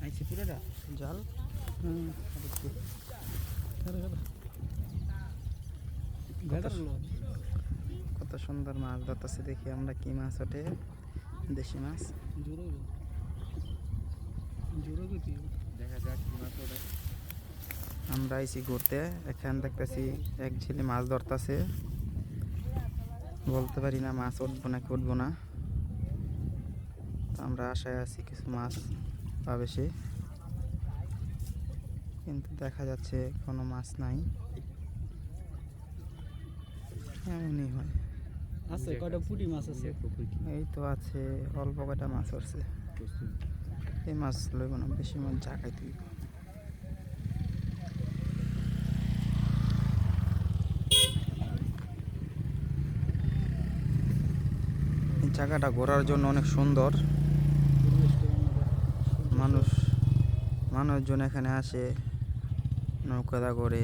আইছে পুরোটা জাল। কত সুন্দর মাছ ধরতেছে দেখি আমরা, কি মাছ ওঠে, দেশি মাছ। দেখা যাক কি মাছ ওঠে। আমরা আইছি ঘুরতে, এখানে দেখতেছি এক ঝিলে মাছ ধরতেছে। বলতে পারি না মাছ উঠবো নাকি উঠবো না, তো আমরা আশায় আছি কিছু মাছ পাবে সে, কিন্তু দেখা যাচ্ছে কোনো মাছ নাই। এমনই হয়। আছে কয়টা পুঁটি মাছ আছে। এই তো আছে অল্প কয়টা মাছ উঠছে। এই মাছ লইব না, বেশি মাছ জাগাই তুই। এই জায়গাটা ঘোরার জন্য অনেক সুন্দর। মানুষজন এখানে আসে নৌকা করে।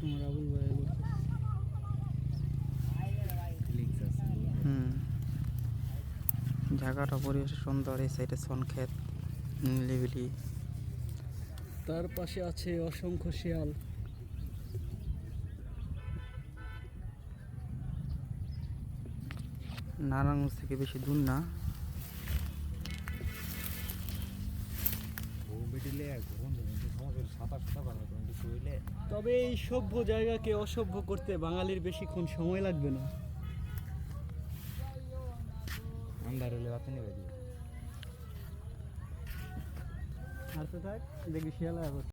তোমার আবুল ভাই জায়গাটা পরিবেশ সুন্দর। এই সাইডে সনক্ষেত, নিলিবিলি। তার পাশে আছে অসংখ্য শিয়াল। নারায়ণগঞ্জ থেকে বেশি দূর না। তবে এই সভ্য জায়গাকে অসভ্য করতে বাঙালির বেশিক্ষণ সময় লাগবে না। আন্ধার হলে বাতি নেবে দিয়ে আসতে থাক, দেখবি শিয়াল